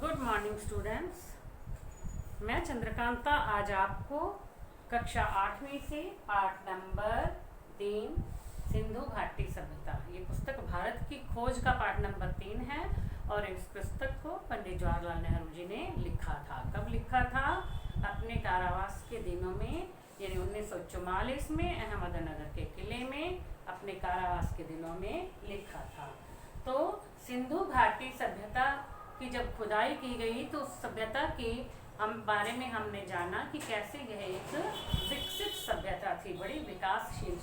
Good morning students. मैं चंद्रकांता आज आपको कक्षा 8वीं से पाठ नंबर 3 सिंधु घाटी सभ्यता, ये पुस्तक भारत की खोज का पाठ नंबर 3 है और इस पुस्तक को पंडित जवाहरलाल नेहरू जी ने लिखा था। कब लिखा था? अपने कारावास के दिनों में, यानी 1944 में अहमदनगर के किले में अपने कारावास के दिनों में लिखा था। तो सिंधु घाटी सभ्यता की जब खुदाई की गई तो उस सभ्यता के बारे में हमने जाना कि कैसे यह एक विकसित सभ्यता थी, बड़ी विकासशील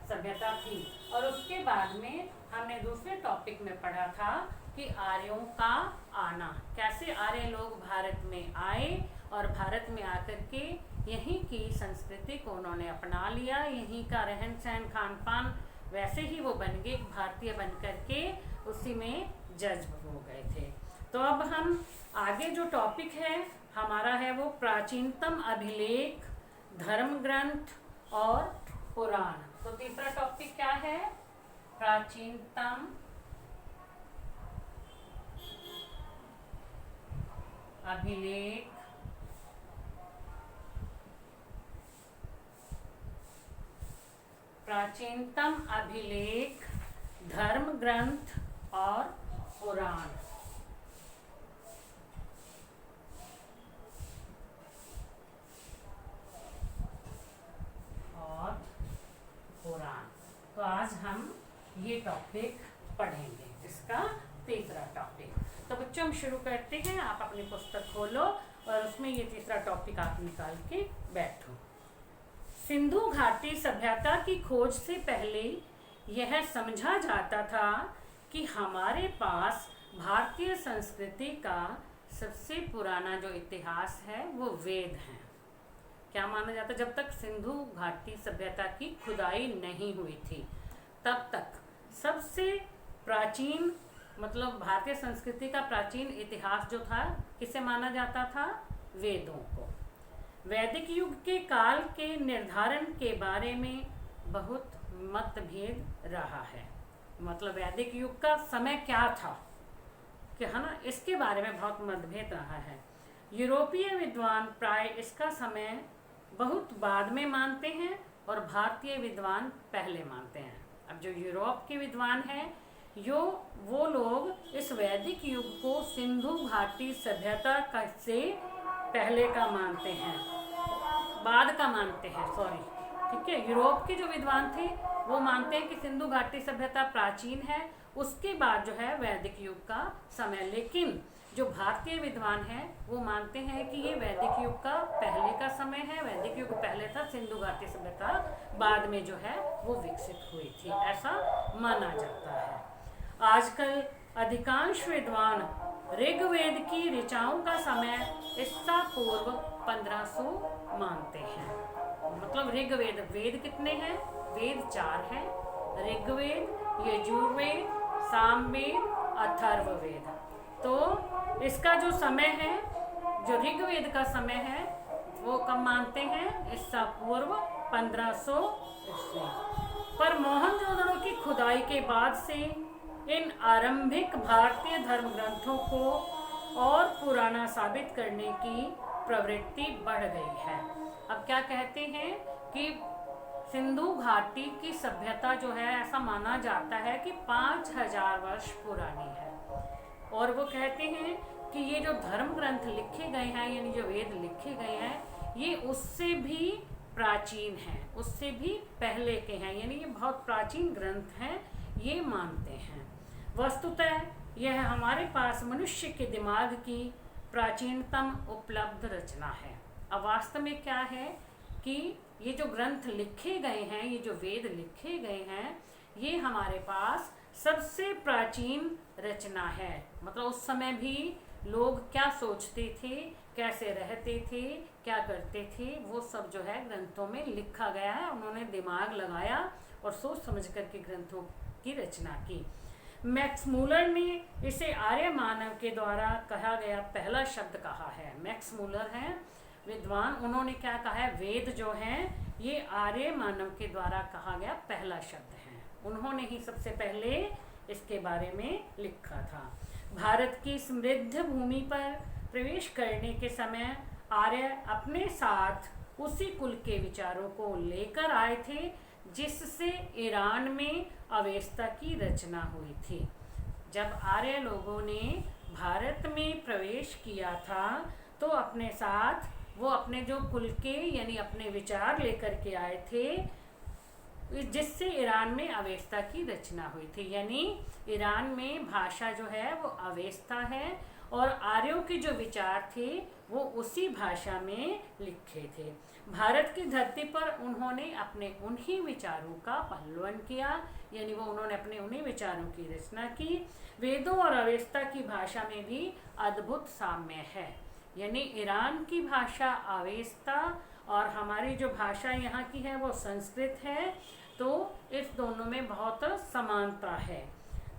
सभ्यता थी। और उसके बाद में हमने दूसरे टॉपिक में पढ़ा था कि आर्यों का आना, कैसे आर्य लोग भारत में आए और भारत में आकर के यहीं की संस्कृति को उन्होंने अपना लिया, यहीं का रहन सहन खान पान वैसे ही वो बन गए, भारतीय बन करके उसी में जज्ब हो गए थे। तो अब हम आगे जो टॉपिक है हमारा है वो प्राचीनतम अभिलेख, धर्म ग्रंथ और पुराण। तो तीसरा टॉपिक क्या है? प्राचीनतम अभिलेख, प्राचीनतम अभिलेख, धर्म ग्रंथ और पुराण। तो आज हम ये टॉपिक पढ़ेंगे, इसका तीसरा टॉपिक। तो बच्चों हम शुरू करते हैं। आप अपनी पुस्तक खोलो और उसमें ये तीसरा टॉपिक आप निकाल के बैठो। सिंधु घाटी सभ्यता की खोज से पहले यह समझा जाता था कि हमारे पास भारतीय संस्कृति का सबसे पुराना जो इतिहास है वो वेद हैं। क्या माना जाता? जब तक सिंधु घाटी सभ्यता की खुदाई नहीं हुई थी तब तक सबसे प्राचीन, मतलब भारतीय संस्कृति का प्राचीन इतिहास जो था किसे माना जाता था? वेदों को। वैदिक युग के काल के निर्धारण के बारे में बहुत मतभेद रहा है। मतलब वैदिक युग का समय क्या था, कि है ना, इसके बारे में बहुत मतभेद रहा है। यूरोपीय विद्वान प्राय इसका समय बहुत बाद में मानते हैं और भारतीय विद्वान पहले मानते हैं। अब जो यूरोप के विद्वान हैं वो लोग इस वैदिक युग को सिंधु घाटी सभ्यता का से पहले का मानते हैं, बाद का मानते हैं, सॉरी, ठीक है। यूरोप के जो विद्वान थे वो मानते हैं कि सिंधु घाटी सभ्यता प्राचीन है, उसके बाद जो है वैदिक युग का समय। लेकिन जो भारतीय विद्वान हैं वो मानते हैं कि ये वैदिक युग का पहले का समय है, वैदिक युग पहले था, सिंधु घाटी सभ्यता बाद में जो है वो विकसित हुई थी, ऐसा माना जाता है। आजकल अधिकांश विद्वान ऋग्वेद की ऋचाओं का समय ईसा पूर्व 1500 मानते हैं। मतलब ऋग्वेद, वेद कितने हैं? वेद 4 हैं, ऋग्वेद, यजुर्वेद, सामवेद, अथर्ववेद। तो इसका जो समय है, जो ऋग्वेद का समय है, वो कब मानते हैं? ईसा पूर्व 1500 ईस्वी। पर मोहनजोदड़ो की खुदाई के बाद से इन आरंभिक भारतीय धर्म ग्रंथों को और पुराना साबित करने की प्रवृत्ति बढ़ गई है। अब क्या कहते हैं कि सिंधु घाटी की सभ्यता जो है, ऐसा माना जाता है कि 5000 वर्ष पुरानी है। और वो कहते हैं कि ये जो धर्म ग्रंथ लिखे गए हैं, यानी जो वेद लिखे गए हैं, ये उससे भी प्राचीन हैं, उससे भी पहले के हैं, यानी ये बहुत प्राचीन ग्रंथ हैं, ये मानते हैं। वस्तुतः यह हमारे पास मनुष्य के दिमाग की प्राचीनतम उपलब्ध रचना है। अब वास्तव में क्या है कि ये जो ग्रंथ लिखे गए हैं, ये जो वेद लिखे गए हैं, ये हमारे पास सबसे प्राचीन रचना है। मतलब उस समय भी लोग क्या सोचते थे, कैसे रहते थे, क्या करते थे, वो सब जो है ग्रंथों में लिखा गया है। उन्होंने दिमाग लगाया और सोच समझ करके ग्रंथों की रचना की। मैक्स मूलर ने इसे आर्य मानव के द्वारा कहा गया पहला शब्द कहा है। मैक्स मूलर हैं विद्वान, उन्होंने क्या कहा है? वेद जो हैं ये आर्य मानव के द्वारा कहा गया पहला शब्द है। उन्होंने ही सबसे पहले इसके बारे में लिखा था। भारत की समृद्ध भूमि पर प्रवेश करने के समय आर्य अपने साथ उसी कुल के विचारों को लेकर आए थे जिससे ईरान में अवेस्ता की रचना हुई थी। जब आर्य लोगों ने भारत में प्रवेश किया था तो अपने साथ वो अपने जो कुल के यानी अपने विचार लेकर के आए थे जिससे ईरान में अवेस्ता की रचना हुई थी। यानी ईरान में भाषा जो है वो अवेस्ता है और आर्यों के जो विचार थे वो उसी भाषा में लिखे थे। भारत की धरती पर उन्होंने अपने उन्हीं विचारों का पल्लवन किया, यानी वो उन्होंने अपने उन्हीं विचारों की रचना की। वेदों और अवेस्ता की भाषा में भी अद्भुत साम्य है, यानी ईरान की भाषा अवेस्ता और हमारी जो भाषा यहाँ की है वो संस्कृत है, तो इस दोनों में बहुत समानता है।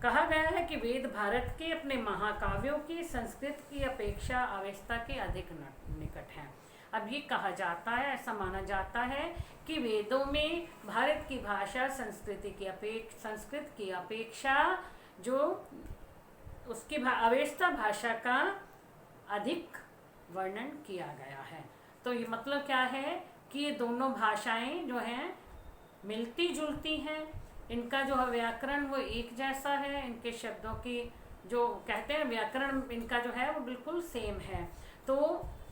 कहा गया है कि वेद भारत के अपने महाकाव्यों की संस्कृत की अपेक्षा अवेस्ता के अधिक निकट हैं। अब ये कहा जाता है, ऐसा माना जाता है कि वेदों में भारत की भाषा संस्कृत की अपेक्षा जो उसकी अवेस्ता भाषा का अधिक वर्णन किया गया है। तो ये मतलब क्या है कि ये दोनों भाषाएं जो हैं मिलती जुलती हैं, इनका जो व्याकरण वो एक जैसा है, इनके शब्दों की जो कहते हैं व्याकरण इनका जो है वो बिल्कुल सेम है। तो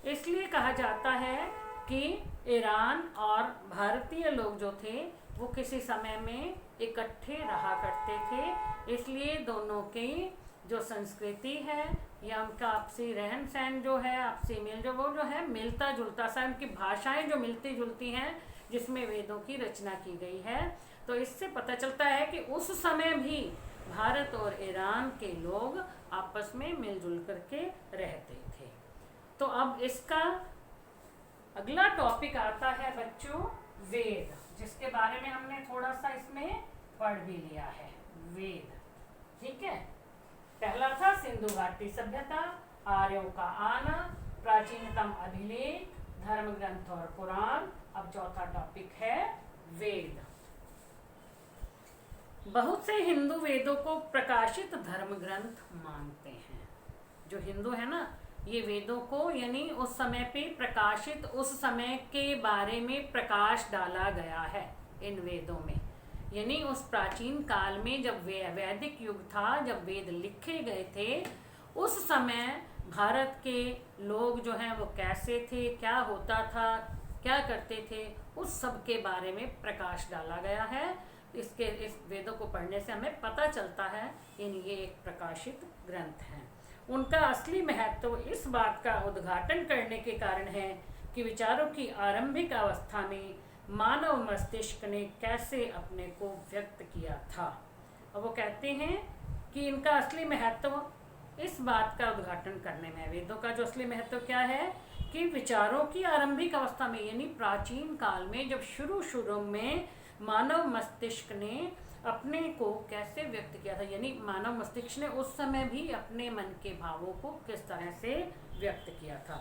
इसलिए कहा जाता है कि ईरान और भारतीय लोग जो थे वो किसी समय में इकट्ठे रहा करते थे, इसलिए दोनों की जो संस्कृति है या उनका आपसी रहन सहन जो है, आपसी मेल जो वो जो है मिलता जुलता सा, उनकी भाषाएं जो मिलती जुलती हैं जिसमें वेदों की रचना की गई है। तो इससे पता चलता है कि उस समय भी भारत और ईरान के लोग आपस में मिलजुल करके रहते थे। तो अब इसका अगला टॉपिक आता है बच्चों वेद, जिसके बारे में हमने थोड़ा सा इसमें पढ़ भी लिया है। वेद, ठीक है। पहला था सिंधु घाटी सभ्यता, आर्यों का आना, प्राचीनतम अभिलेख, धर्म ग्रंथ और पुराण। अब चौथा टॉपिक है वेद। बहुत से हिंदू वेदों को प्रकाशित धर्म ग्रंथ मानते हैं। जो हिंदू है ना, ये वेदों को यानी उस समय पे प्रकाशित, उस समय के बारे में प्रकाश डाला गया है इन वेदों में। यानी उस प्राचीन काल में जब वैदिक युग था, जब वेद लिखे गए थे, उस समय भारत के लोग जो हैं वो कैसे थे, क्या होता था, क्या करते थे, उस सब के बारे में प्रकाश डाला गया है। इस वेदों को पढ़ने से हमें पता चलता है यानी ये एक प्रकाशित ग्रंथ है। उनका असली महत्व इस बात का उद्घाटन करने के कारण है कि विचारों की आरंभिक अवस्था में मानव मस्तिष्क ने कैसे अपने को व्यक्त किया था। अब वो कहते हैं कि इनका असली महत्व इस बात का उद्घाटन करने में, वेदों का जो असली महत्व क्या है कि विचारों की आरंभिक अवस्था में यानी प्राचीन काल में जब शुरू में मानव मस्तिष्क ने अपने को कैसे व्यक्त किया था, यानी मानव मस्तिष्क ने उस समय भी अपने मन के भावों को किस तरह से व्यक्त किया था।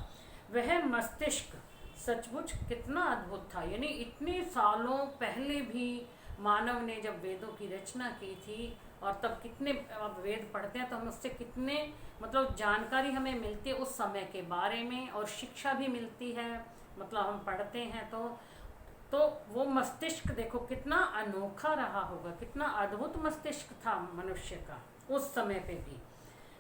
वह मस्तिष्क सचमुच कितना अद्भुत था, यानी इतने सालों पहले भी मानव ने जब वेदों की रचना की थी और तब कितने, अब वेद पढ़ते हैं तो हम उससे कितने मतलब जानकारी हमें मिलती है उस समय के बारे में और शिक्षा भी मिलती है, मतलब हम पढ़ते हैं तो वो मस्तिष्क देखो कितना अनोखा रहा होगा, कितना अद्भुत मस्तिष्क था मनुष्य का उस समय पे भी।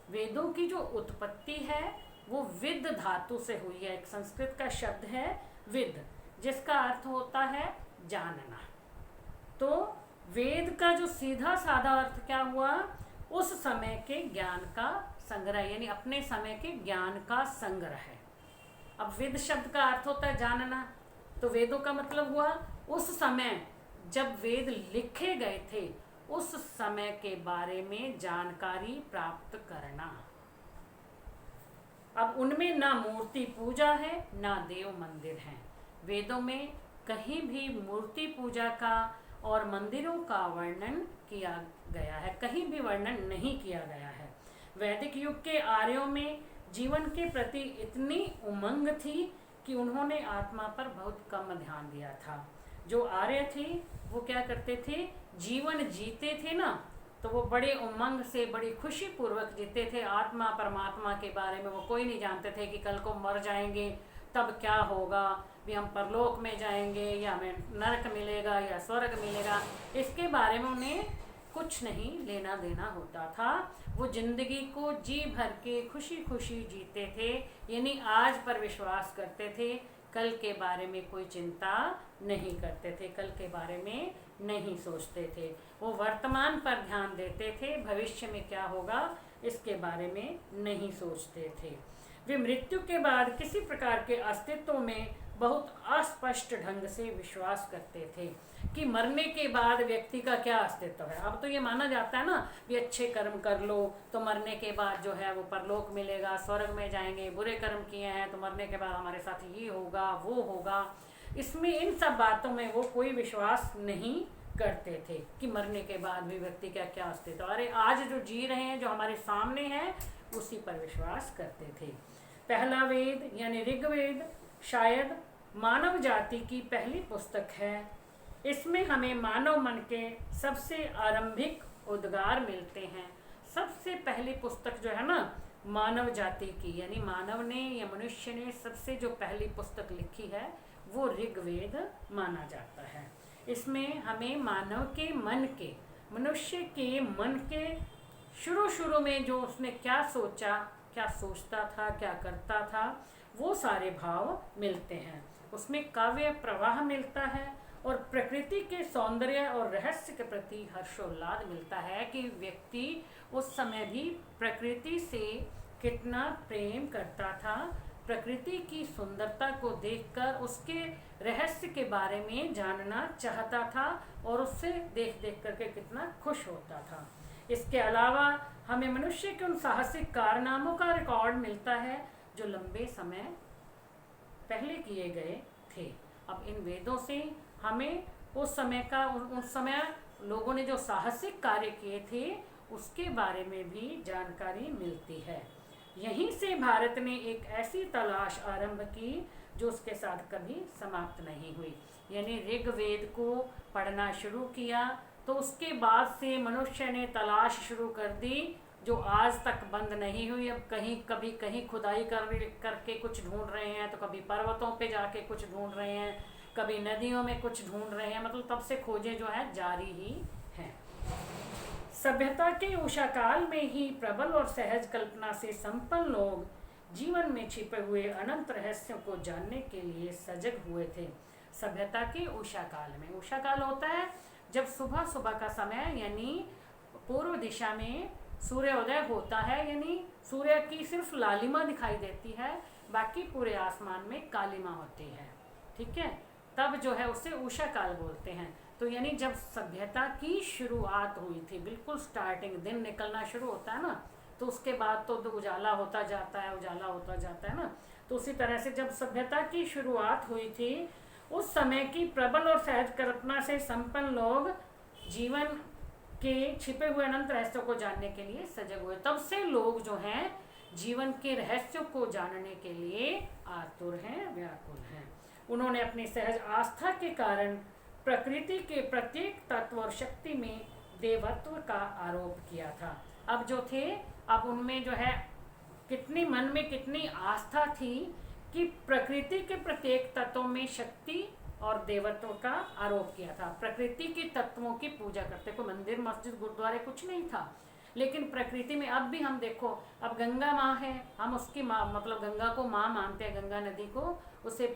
वेदों की जो उत्पत्ति है वो विद धातु से हुई है। एक संस्कृत का शब्द है विद, जिसका अर्थ होता है जानना। तो वेद का जो सीधा साधा अर्थ क्या हुआ, उस समय के ज्ञान का संग्रह, यानी अपने समय के ज्ञान का संग्रह है। अब विद शब्द का अर्थ होता है जानना, तो वेदों का मतलब हुआ उस समय जब वेद लिखे गए थे उस समय के बारे में जानकारी प्राप्त करना। अब उनमें ना मूर्ति पूजा है ना देव मंदिर है। वेदों में कहीं भी मूर्ति पूजा का और मंदिरों का वर्णन किया गया है, कहीं भी वर्णन नहीं किया गया है। वैदिक युग के आर्यों में जीवन के प्रति इतनी उमंग थी कि उन्होंने आत्मा पर बहुत कम ध्यान दिया था। जो आर्य थे वो क्या करते थे, जीवन जीते थे ना, तो वो बड़े उमंग से, बड़ी खुशी पूर्वक जीते थे। आत्मा परमात्मा के बारे में वो कोई नहीं जानते थे कि कल को मर जाएंगे तब क्या होगा, भी हम परलोक में जाएंगे या हमें नरक मिलेगा या स्वर्ग मिलेगा, इसके बारे में उन्हें कुछ नहीं लेना देना होता था। वो जिंदगी को जी भर के खुशी खुशी जीते थे, यानी आज पर विश्वास करते थे, कल के बारे में कोई चिंता नहीं करते थे, कल के बारे में नहीं सोचते थे। वो वर्तमान पर ध्यान देते थे, भविष्य में क्या होगा इसके बारे में नहीं सोचते थे। वे मृत्यु के बाद किसी प्रकार के अस्तित्व में बहुत अस्पष्ट ढंग से विश्वास करते थे कि मरने के बाद व्यक्ति का क्या अस्तित्व है। अब तो ये माना जाता है ना कि अच्छे कर्म कर लो तो मरने के बाद जो है वो परलोक मिलेगा, स्वर्ग में जाएंगे, बुरे कर्म किए हैं तो मरने के बाद हमारे साथ ये होगा वो होगा। इसमें इन सब बातों में वो कोई विश्वास नहीं करते थे कि मरने के बाद भी व्यक्ति का क्या अस्तित्व। अरे आज जो जी रहे हैं, जो हमारे सामने है, उसी पर विश्वास करते थे। पहला वेद यानी ऋग्वेद शायद मानव जाति की पहली पुस्तक है। इसमें हमें मानव मन के सबसे आरंभिक उद्गार मिलते हैं। सबसे पहली पुस्तक जो है ना मानव जाति की, यानी मानव ने या मनुष्य ने सबसे जो पहली पुस्तक लिखी है वो ऋग्वेद माना जाता है। इसमें हमें मानव के मन के, मनुष्य के मन के शुरू में जो उसने क्या सोचा, क्या सोचता था, क्या करता था, वो सारे भाव मिलते हैं। उसमें काव्य प्रवाह मिलता है और प्रकृति के सौंदर्य और रहस्य के प्रति हर्षोल्लाद मिलता है कि व्यक्ति उस समय भी प्रकृति से कितना प्रेम करता था, प्रकृति की सुंदरता को देखकर उसके रहस्य के बारे में जानना चाहता था और उससे देख करके कितना खुश होता था। इसके अलावा हमें मनुष्य के उन साहसिक कारनामों का रिकॉर्ड मिलता है जो लंबे समय पहले किए गए थे। अब इन वेदों से हमें उस समय लोगों ने जो साहसिक कार्य किए थे उसके बारे में भी जानकारी मिलती है। यहीं से भारत ने एक ऐसी तलाश आरंभ की जो उसके साथ कभी समाप्त नहीं हुई। यानी ऋग्वेद को पढ़ना शुरू किया तो उसके बाद से मनुष्य ने तलाश शुरू कर दी जो आज तक बंद नहीं हुई। अब कभी कहीं खुदाई करके कुछ ढूंढ रहे हैं, तो कभी पर्वतों पे जाके कुछ ढूंढ रहे हैं, कभी नदियों में कुछ ढूंढ रहे हैं। मतलब तब से खोजें जो है जारी ही हैं। सभ्यता के उषा काल में ही प्रबल और सहज कल्पना से संपन्न लोग जीवन में छिपे हुए अनंत रहस्यों को जानने के लिए सजग हुए थे। सभ्यता के उषा काल में, उषा काल होता है जब सुबह का समय, यानी पूर्व दिशा में सूर्योदय होता है, यानी सूर्य की सिर्फ लालिमा दिखाई देती है, बाकी पूरे आसमान में कालिमा होती है। ठीक है, तब जो है उसे उषा काल बोलते हैं। तो यानी जब सभ्यता की शुरुआत हुई थी, बिल्कुल स्टार्टिंग, दिन निकलना शुरू होता है ना, तो उसके बाद तो उजाला होता जाता है ना। तो उसी तरह से जब सभ्यता की शुरुआत हुई थी उस समय की प्रबल और सहज कल्पना से संपन्न लोग जीवन के छिपे हुए अनंत रहस्यों को जानने के लिए सजग हुए। तब से लोग जो हैं जीवन के रहस्यों को जानने के लिए आतुर हैं, व्याकुल हैं। उन्होंने अपनी सहज आस्था के कारण प्रकृति के प्रत्येक तत्व और शक्ति में देवत्व का आरोप किया था। अब जो थे, अब उनमें जो है कितनी मन में कितनी आस्था थी कि प्रकृति के प्रत्येक तत्वों में शक्ति और देवत्व का आरोप किया था। प्रकृति के तत्वों की पूजा करते, कोई मंदिर मस्जिद गुरुद्वारे कुछ नहीं था, लेकिन प्रकृति में अब भी हम देखो, अब गंगा माँ है, हम उसकी माँ, मतलब गंगा को माँ मानते हैं, गंगा नदी को उसे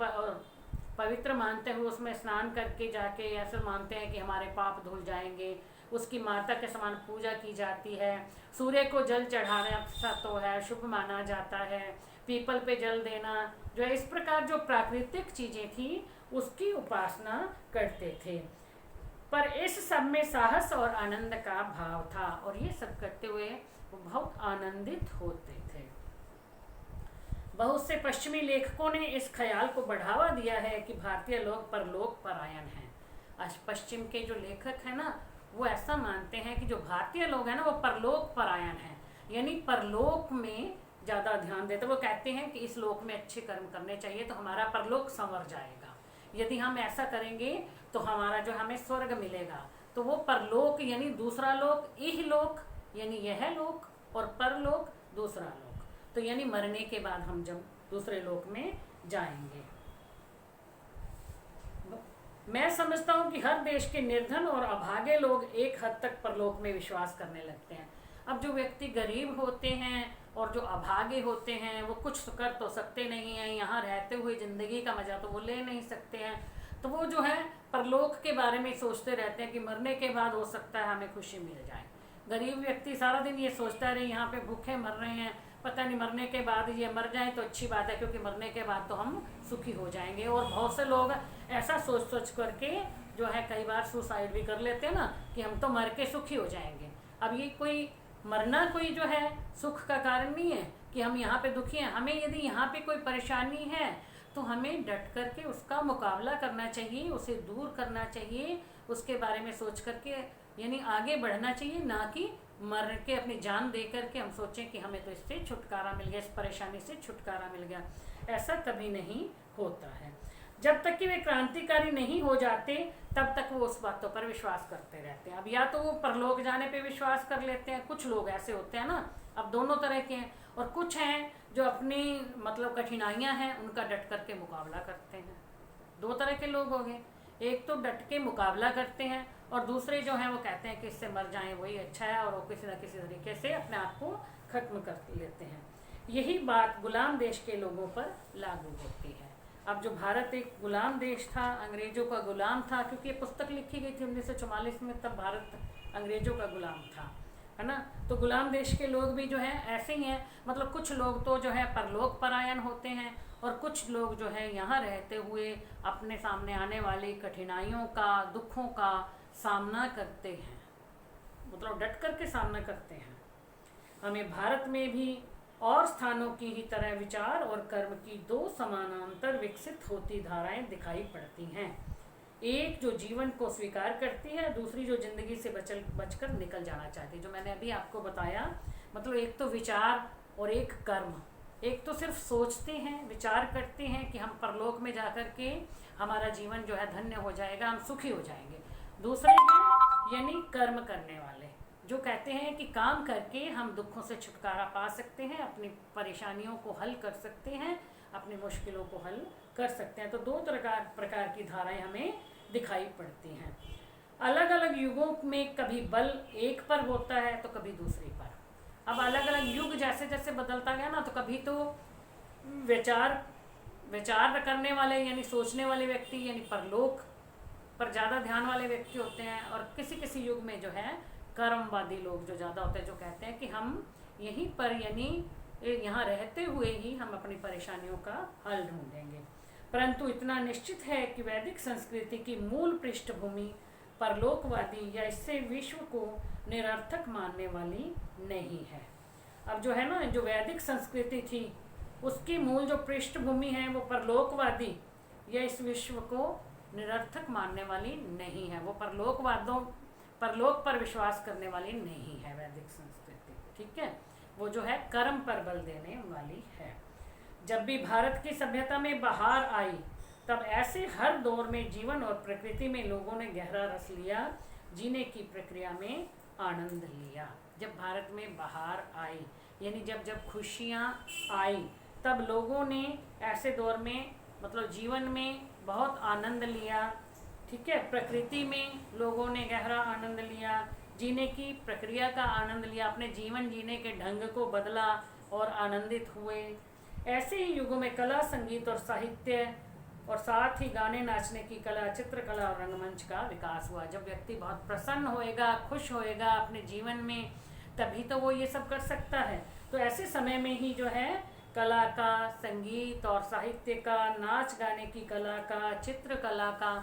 पवित्र मानते हुए उसमें स्नान करके जाके ऐसे मानते हैं कि हमारे पाप धुल जाएंगे। उसकी माता के समान पूजा की जाती है। सूर्य को जल चढ़ाना तो है, शुभ माना जाता है। पीपल पे जल देना जो है, इस प्रकार जो प्राकृतिक चीज़ें थी उसकी उपासना करते थे। पर इस सब में साहस और आनंद का भाव था और ये सब करते हुए वो बहुत आनंदित होते थे। बहुत से पश्चिमी लेखकों ने इस ख्याल को बढ़ावा दिया है कि भारतीय लोग परलोक परायण हैं। आज पश्चिम के जो लेखक हैं ना, वो ऐसा मानते हैं कि जो भारतीय लोग हैं ना वो परलोक परायण हैं, यानी परलोक में ज़्यादा ध्यान देते। वो कहते हैं कि इस लोक में अच्छे कर्म करने चाहिए तो हमारा परलोक संवर जाएगा। यदि हम ऐसा करेंगे तो हमारा जो हमें स्वर्ग मिलेगा। तो वो परलोक यानी दूसरा लोक, इहलोक यानी यह लोक, और परलोक दूसरा लोक। तो यानी मरने के बाद हम जब दूसरे लोक में जाएंगे। मैं समझता हूँ कि हर देश के निर्धन और अभागे लोग एक हद तक परलोक में विश्वास करने लगते हैं। अब जो व्यक्ति गरीब होते हैं और जो अभागे होते हैं वो कुछ कर तो सकते नहीं हैं, यहाँ रहते हुए ज़िंदगी का मज़ा तो वो ले नहीं सकते हैं, तो वो जो है परलोक के बारे में सोचते रहते हैं कि मरने के बाद हो सकता है हमें खुशी मिल जाए। गरीब व्यक्ति सारा दिन ये सोचता है यहाँ पे भूखे मर रहे हैं, पता नहीं मरने के बाद ये मर जाए तो अच्छी बात है, क्योंकि मरने के बाद तो हम सुखी हो जाएंगे। और बहुत से लोग ऐसा सोच सोच करके जो है कई बार सुसाइड भी कर लेते हैं ना, कि हम तो मर के सुखी हो जाएंगे। अब ये कोई मरना कोई जो है सुख का कारण नहीं है कि हम यहाँ पे दुखी हैं। हमें यदि यहाँ पे कोई परेशानी है तो हमें डट करके उसका मुकाबला करना चाहिए, उसे दूर करना चाहिए, उसके बारे में सोच करके यानी आगे बढ़ना चाहिए, ना कि मर के अपनी जान दे करके हम सोचें कि हमें तो इससे छुटकारा मिल गया, इस परेशानी से छुटकारा मिल गया। ऐसा कभी नहीं होता है। जब तक कि वे क्रांतिकारी नहीं हो जाते तब तक वो उस बातों पर विश्वास करते रहते हैं। अब या तो वो परलोक जाने पे विश्वास कर लेते हैं, कुछ लोग ऐसे होते हैं ना, अब दोनों तरह के हैं, और कुछ हैं जो अपनी मतलब कठिनाइयां हैं उनका डट करके मुकाबला करते हैं। दो तरह के लोग हो गए, एक तो डट के मुकाबला करते हैं और दूसरे जो हैं वो कहते हैं कि इससे मर जाएं वही अच्छा है, और वो किसी न किसी तरीके से अपने आप को ख़त्म कर लेते हैं। यही बात गुलाम देश के लोगों पर लागू होती है। अब जो भारत एक गुलाम देश था, अंग्रेज़ों का गुलाम था, क्योंकि ये पुस्तक लिखी गई थी 1944 में, तब भारत अंग्रेज़ों का गुलाम था, है ना। तो गुलाम देश के लोग भी जो है ऐसे ही हैं, मतलब कुछ लोग तो जो है परलोक परायण होते हैं और कुछ लोग जो है यहाँ रहते हुए अपने सामने आने वाली कठिनाइयों का, दुखों का सामना करते हैं, मतलब डट कर के सामना करते हैं। हमें भारत में भी और स्थानों की ही तरह विचार और कर्म की दो समानांतर विकसित होती धाराएं दिखाई पड़ती हैं। एक जो जीवन को स्वीकार करती है, दूसरी जो जिंदगी से बचकर निकल जाना चाहती है। जो मैंने अभी आपको बताया, मतलब एक तो विचार और एक कर्म। एक तो सिर्फ सोचते हैं, विचार करते हैं कि हम परलोक में जाकर के हमारा जीवन जो है धन्य हो जाएगा, हम सुखी हो जाएंगे। दूसरे हैं यानी कर्म करने वाले, जो कहते हैं कि काम करके हम दुखों से छुटकारा पा सकते हैं, अपनी परेशानियों को हल कर सकते हैं, अपनी मुश्किलों को हल कर सकते हैं। तो दो प्रकार की धाराएं हमें दिखाई पड़ती हैं। अलग अलग युगों में कभी बल एक पर होता है तो कभी दूसरे पर। अब अलग अलग युग जैसे जैसे बदलता गया ना, तो कभी तो विचार करने वाले यानी सोचने वाले व्यक्ति यानी परलोक पर ज़्यादा ध्यान वाले व्यक्ति होते हैं, और किसी किसी युग में जो है कर्मवादी लोग जो ज़्यादा होते हैं, जो कहते हैं कि हम यहीं पर यानी यहाँ रहते हुए ही हम अपनी परेशानियों का हल ढूंढेंगे। परंतु इतना निश्चित है कि वैदिक संस्कृति की मूल पृष्ठभूमि परलोकवादी या इससे विश्व को निरर्थक मानने वाली नहीं है। अब जो है ना, जो वैदिक संस्कृति थी उसकी मूल जो पृष्ठभूमि है वो परलोकवादी या इस विश्व को निरर्थक मानने वाली नहीं है। वो परलोक पर विश्वास करने वाली नहीं है वैदिक संस्कृति, ठीक है। वो जो है कर्म पर बल देने वाली है। जब भी भारत की सभ्यता में बहार आई तब ऐसे हर दौर में जीवन और प्रकृति में लोगों ने गहरा रस लिया, जीने की प्रक्रिया में आनंद लिया। जब भारत में बहार आई यानी जब जब खुशियाँ आई तब लोगों ने ऐसे दौर में मतलब जीवन में बहुत आनंद लिया, ठीक है। प्रकृति में लोगों ने गहरा आनंद लिया, जीने की प्रक्रिया का आनंद लिया, अपने जीवन जीने के ढंग को बदला और आनंदित हुए। ऐसे ही युगों में कला, संगीत और साहित्य और साथ ही गाने, नाचने की कला, चित्रकला और रंगमंच का विकास हुआ। जब व्यक्ति बहुत प्रसन्न होएगा, खुश होएगा अपने जीवन में, तभी तो वो ये सब कर सकता है। तो ऐसे समय में ही जो है कला का, संगीत और साहित्य का, नाच गाने की कला का, चित्रकला का,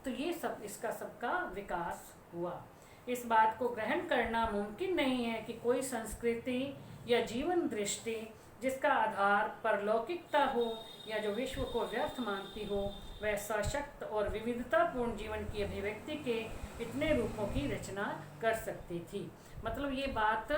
तो ये सब इसका सबका विकास हुआ। इस बात को ग्रहण करना मुमकिन नहीं है कि कोई संस्कृति या जीवन दृष्टि जिसका आधार परलौकिकता हो या जो विश्व को व्यर्थ मानती हो, वह सशक्त और विविधतापूर्ण जीवन की अभिव्यक्ति के इतने रूपों की रचना कर सकती थी। मतलब ये बात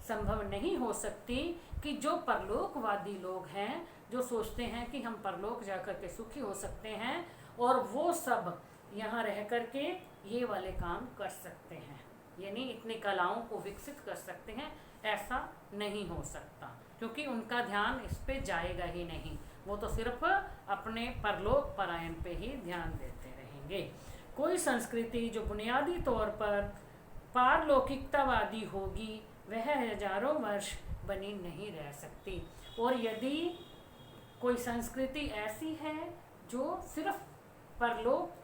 संभव नहीं हो सकती कि जो परलोकवादी लोग हैं, जो सोचते हैं कि हम परलोक जाकर के सुखी हो सकते हैं और वो सब यहाँ रह कर के ये वाले काम कर सकते हैं, यानी इतनी कलाओं को विकसित कर सकते हैं, ऐसा नहीं हो सकता, क्योंकि उनका ध्यान इस पे जाएगा ही नहीं। वो तो सिर्फ अपने परलोक परायण पे ही ध्यान देते रहेंगे। कोई संस्कृति जो बुनियादी तौर पर पारलौकिकतावादी होगी वह हजारों वर्ष बनी नहीं रह सकती। और यदि कोई संस्कृति ऐसी है जो सिर्फ परलोक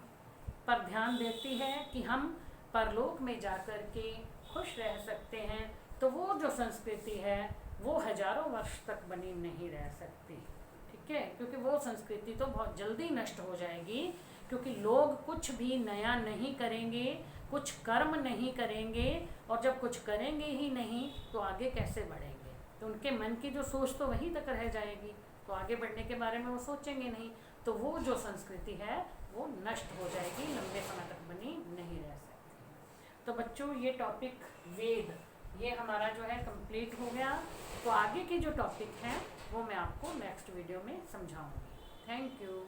पर ध्यान देती है कि हम परलोक में जाकर के खुश रह सकते हैं, तो वो जो संस्कृति है वो हजारों वर्ष तक बनी नहीं रह सकती। ठीक है, क्योंकि वो संस्कृति तो बहुत जल्दी नष्ट हो जाएगी, क्योंकि लोग कुछ भी नया नहीं करेंगे, कुछ कर्म नहीं करेंगे, और जब कुछ करेंगे ही नहीं तो आगे कैसे बढ़ेंगे। तो उनके मन की जो सोच तो वहीं तक रह जाएगी, तो आगे बढ़ने के बारे में वो सोचेंगे नहीं, तो वो जो संस्कृति है वो नष्ट हो जाएगी, लंबे समय तक बनी नहीं रह सकती। तो बच्चों ये टॉपिक वेद ये हमारा जो है कंप्लीट हो गया। तो आगे के जो टॉपिक हैं वो मैं आपको नेक्स्ट वीडियो में समझाऊंगी। Thank you.